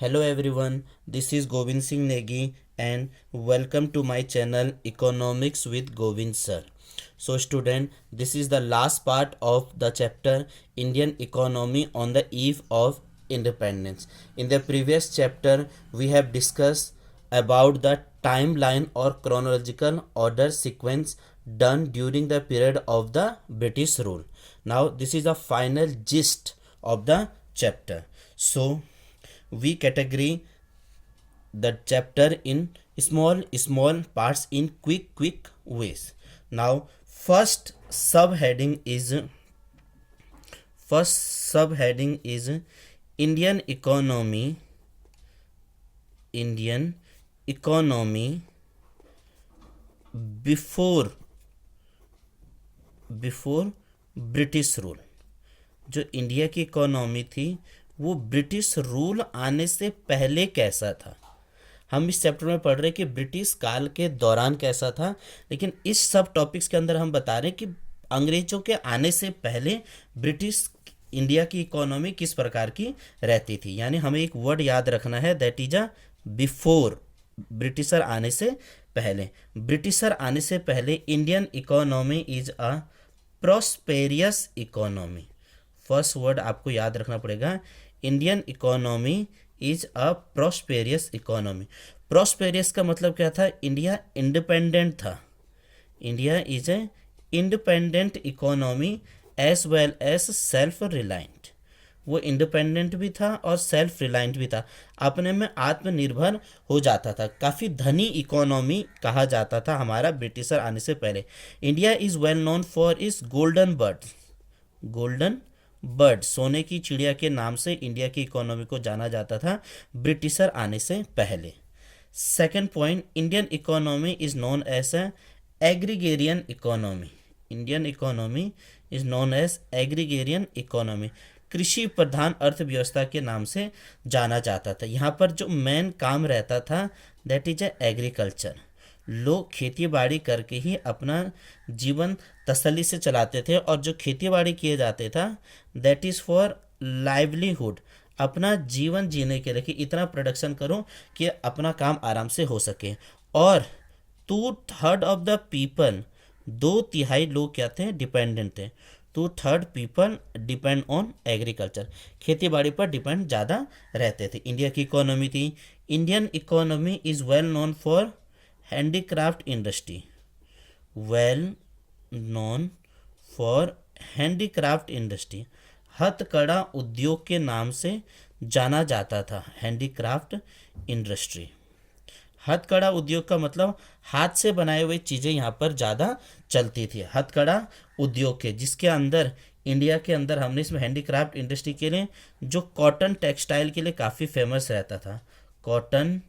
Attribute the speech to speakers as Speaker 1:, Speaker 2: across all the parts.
Speaker 1: Hello everyone, this is Govind Singh Negi and welcome to my channel Economics with Govind Sir. So student, this is the last part of the chapter Indian economy on the eve of independence. In the previous chapter, we have discussed about the timeline or chronological order sequence done during the period of the British rule. Now this is the final gist of the chapter. So we category the chapter in small parts in quick ways. Now first subheading is indian economy indian economy before before British rule. जो India की economy थी वो British rule आने से पहले कैसा था. हम इस चैप्टर में पढ़ रहे हैं कि ब्रिटिश काल के दौरान कैसा था, लेकिन इस सब टॉपिक्स के अंदर हम बता रहे हैं कि अंग्रेजों के आने से पहले ब्रिटिश इंडिया की इकोनॉमी किस प्रकार की रहती थी. यानी हमें एक वर्ड याद रखना है, that is a before. Britisher आने से पहले, ब्रिटिशर आने से पहले Indian economy is a prosperous economy. First word आपको याद रखना पड़ेगा, Indian economy is a prosperous economy. Prosperous का मतलब क्या था, इंडिया इंडिपेंडेंट था. India is a independent economy as well as self reliant. वो इंडिपेंडेंट भी था और सेल्फ रिलायंट भी था, अपने में आत्मनिर्भर हो जाता था. काफ़ी धनी इकोनॉमी कहा जाता था हमारा ब्रिटिशर आने से पहले. India is well known for इस गोल्डन बर्ड, सोने की चिड़िया के नाम से इंडिया की इकोनॉमी को जाना जाता था ब्रिटिशर आने से पहले. Second point, Indian economy is known as a agrarian economy. Indian economy is known as agrarian economy. कृषि प्रधान अर्थव्यवस्था के नाम से जाना जाता था. यहाँ पर जो मेन काम रहता था दैट इज ए एग्रीकल्चर. लोग खेती बाड़ी करके ही अपना जीवन तसल्ली से चलाते थे, और जो खेती बाड़ी किए जाते था दैट इज़ फॉर लाइवलीहुड. अपना जीवन जीने के लिए कि इतना प्रोडक्शन करो कि अपना काम आराम से हो सके. और 2/3 ऑफ द पीपल, 2/3 लोग क्या थे, डिपेंडेंट थे. 2/3 पीपल डिपेंड ऑन एग्रीकल्चर. खेती बाड़ी पर डिपेंड ज़्यादा रहते थे. इंडिया की इकोनॉमी थी. Indian economy is well known for handicraft industry. Well known for handicraft industry. हथकड़ा उद्योग के नाम से जाना जाता था हैंडीक्राफ्ट इंडस्ट्री. हथकड़ा उद्योग का मतलब हाथ से बनाए हुए चीज़ें यहाँ पर ज़्यादा चलती थी. हथकड़ा उद्योग के, जिसके अंदर इंडिया के अंदर हमने इसमें हैंडीक्राफ्ट इंडस्ट्री के लिए जो कॉटन टेक्सटाइल के लिए काफ़ी फेमस रहता था. कॉटन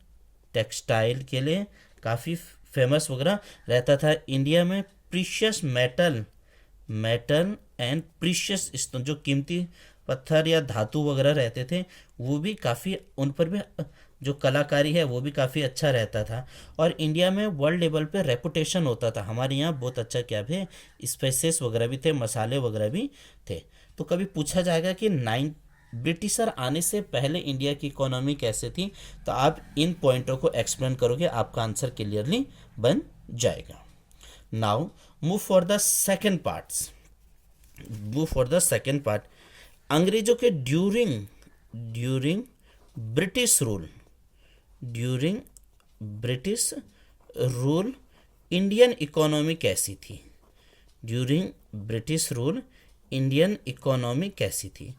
Speaker 1: टेक्सटाइल के लिए काफ़ी फेमस वगैरह रहता था. इंडिया में precious metal and precious stone, जो कीमती पत्थर या धातु वगैरह रहते थे, वो भी काफ़ी, उन पर भी जो कलाकारी है वो भी काफ़ी अच्छा रहता था. और इंडिया में वर्ल्ड लेवल पे रेपुटेशन होता था, हमारे यहाँ बहुत अच्छा क्या थे, स्पाइसेस वगैरह भी थे, मसाले वगैरह भी थे. तो कभी पूछा जाएगा कि ब्रिटिशर आने से पहले इंडिया की इकोनॉमी कैसे थी, तो आप इन पॉइंटों को एक्सप्लेन करोगे, आपका आंसर क्लियरली बन जाएगा. Now move for the second part. अंग्रेजों के during British rule Indian economy कैसी थी. During British rule Indian economy कैसी थी.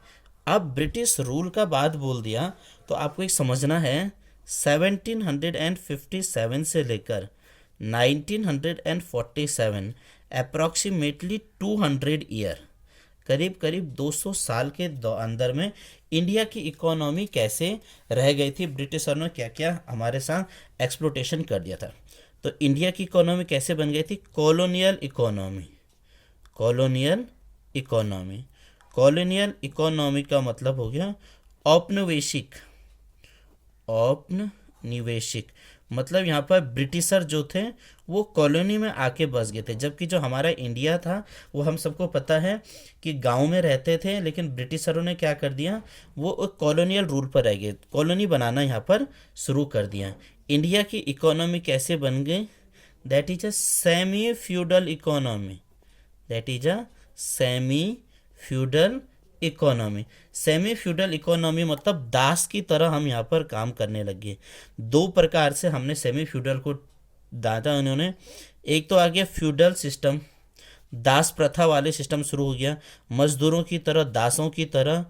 Speaker 1: अब ब्रिटिश रूल का बात बोल दिया तो आपको एक समझना है, 1757 से लेकर 1947 अप्रॉक्सीमेटली 200 ईयर, करीब करीब 200 साल के अंदर में इंडिया की इकोनॉमी कैसे रह गई थी. ब्रिटिशर ने क्या क्या हमारे साथ एक्सप्लोटेशन कर दिया था. तो इंडिया की इकोनॉमी कैसे बन गई थी, कॉलोनियल इकोनॉमी का मतलब हो गया औपनिवेशिक. मतलब यहाँ पर ब्रिटिशर जो थे वो कॉलोनी में आके बस गए थे, जबकि जो हमारा इंडिया था वो हम सबको पता है कि गांव में रहते थे, लेकिन ब्रिटिशरों ने क्या कर दिया, वो एक कॉलोनियल रूल पर रह गए, कॉलोनी बनाना यहाँ पर शुरू कर दिया। इंडिया की इकोनॉमी कैसे बन गई, that is a semi feudal economy, that is a semi feudal economy. Semi feudal economy मतलब दास की तरह हम यहाँ पर काम करने लगे। दो प्रकार से हमने सेमी फ्यूडल को दादा उन्होंने, एक तो आ गया फ्यूडल सिस्टम, दास प्रथा वाले सिस्टम शुरू हो गया, मजदूरों की तरह, दासों की तरह,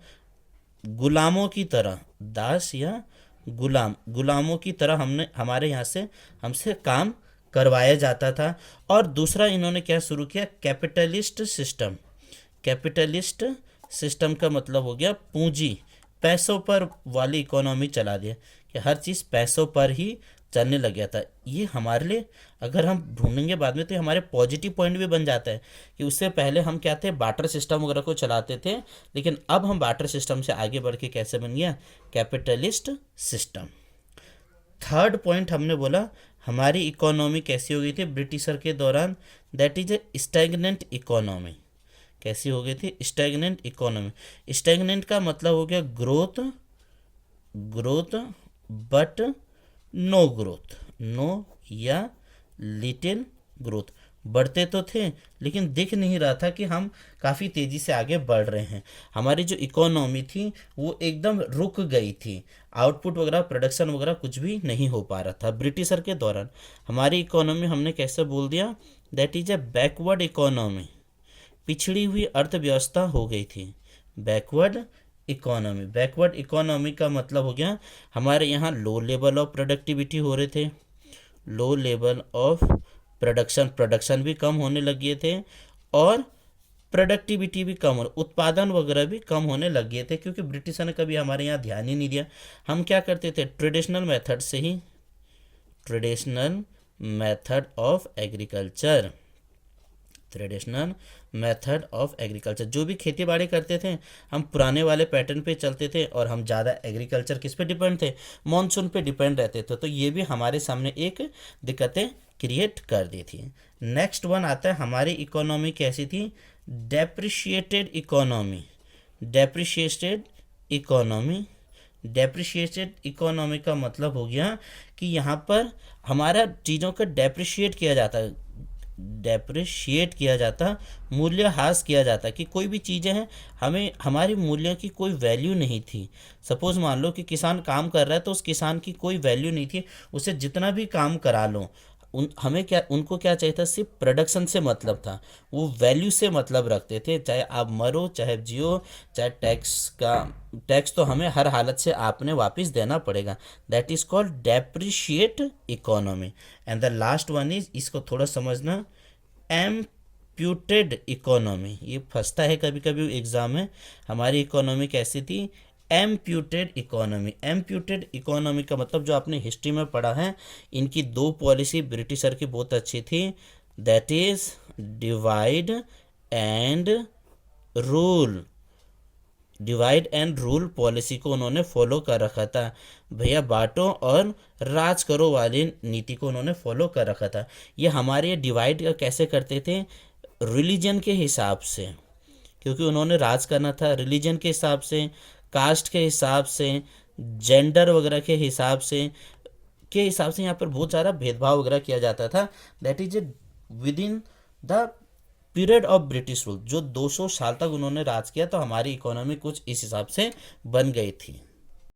Speaker 1: गुलामों की तरह, दास या गुलामों की तरह हमने हमारे यहाँ से हमसे काम करवाया जाता था। और दूसरा इन्होंने क्या शुरू किया, कैपिटलिस्ट सिस्टम। कैपिटलिस्ट सिस्टम का मतलब हो गया पूंजी, पैसों पर वाली इकोनॉमी चला दिया कि हर चीज़ पैसों पर ही चलने लग गया था। ये हमारे लिए अगर हम ढूंढेंगे बाद में तो ये हमारे पॉजिटिव पॉइंट भी बन जाता है कि उससे पहले हम क्या थे, बार्टर सिस्टम वगैरह को चलाते थे, लेकिन अब हम बार्टर सिस्टम से आगे बढ़ के कैसे बन गया, कैपिटलिस्ट सिस्टम। थर्ड पॉइंट हमने बोला हमारी इकोनॉमी कैसी हो गई थी ब्रिटिशर के दौरान, that is a stagnant economy. कैसी हो गई थी, स्टैग्नेंट इकोनॉमी। स्टैग्नेंट का मतलब हो गया growth, growth but no growth, no या लिटिल ग्रोथ। बढ़ते तो थे लेकिन दिख नहीं रहा था कि हम काफ़ी तेज़ी से आगे बढ़ रहे हैं। हमारी जो इकोनॉमी थी वो एकदम रुक गई थी, आउटपुट वगैरह प्रोडक्शन वगैरह कुछ भी नहीं हो पा रहा था ब्रिटिशर के दौरान। हमारी इकोनॉमी हमने कैसे बोल दिया, that is a backward economy, पिछड़ी हुई अर्थव्यवस्था हो गई थी, बैकवर्ड इकोनॉमी। बैकवर्ड इकोनॉमी का मतलब हो गया हमारे यहाँ लो लेवल ऑफ प्रोडक्टिविटी हो रहे थे, लो लेवल ऑफ प्रोडक्शन भी कम होने लगे थे, और प्रोडक्टिविटी भी कम हो, उत्पादन वगैरह भी कम होने लग गए थे, क्योंकि ब्रिटिशर ने कभी हमारे यहाँ ध्यान ही नहीं दिया। हम क्या करते थे, ट्रेडिशनल मेथड से ही, traditional method of agriculture, traditional method of agriculture, जो भी खेती बाड़ी करते थे हम पुराने वाले पैटर्न पे चलते थे, और हम ज़्यादा एग्रीकल्चर किस पे डिपेंड थे, मॉनसून पे डिपेंड रहते थे। तो ये भी हमारे सामने एक दिक्कतें क्रिएट कर दी थी। नेक्स्ट वन आता है हमारी इकोनॉमी कैसी थी, depreciated economy. Depreciated economy, depreciated economy का मतलब हो गया कि यहाँ पर हमारा चीज़ों का डेप्रिशिएट किया जाता है, डेप्रिशिएट किया जाता, मूल्यह्रास किया जाता कि कोई भी चीज़ें हैं हमें हमारी मूल्य की कोई वैल्यू नहीं थी। सपोज़ मान लो कि किसान काम कर रहा है तो उस किसान की कोई वैल्यू नहीं थी, उसे जितना भी काम करा लो, हमें क्या, उनको क्या चाहिए था, सिर्फ प्रोडक्शन से मतलब था, वो वैल्यू से मतलब रखते थे। चाहे आप मरो चाहे जियो, चाहे टैक्स तो हमें हर हालत से आपने वापस देना पड़ेगा। That is called depreciate economy. And the last one is, इसको थोड़ा समझना, एम्प्यूटेड इकोनॉमी। ये फंसता है कभी कभी एग्जाम में। हमारी इकोनॉमी कैसी थी, एम्प्यूटेड इकोनॉमी। एम्प्यूटेड इकोनॉमी का मतलब जो आपने हिस्ट्री में पढ़ा है, इनकी दो पॉलिसी ब्रिटिशर की बहुत अच्छी थी, that is divide and rule. Divide and rule policy को उन्होंने फॉलो कर रखा था भैया, बांटो और राज करो वाली नीति को उन्होंने फॉलो कर रखा था। ये हमारे डिवाइड कैसे करते थे, रिलीजन के हिसाब से, क्योंकि उन्होंने राज करना था, रिलीजन के हिसाब से, कास्ट के हिसाब से, जेंडर वगैरह के हिसाब से यहाँ पर बहुत सारा भेदभाव वगैरह किया जाता था। That is with in the period of British rule. जो 200 साल तक उन्होंने राज किया, तो हमारी इकोनॉमी कुछ इस हिसाब से बन गई थी।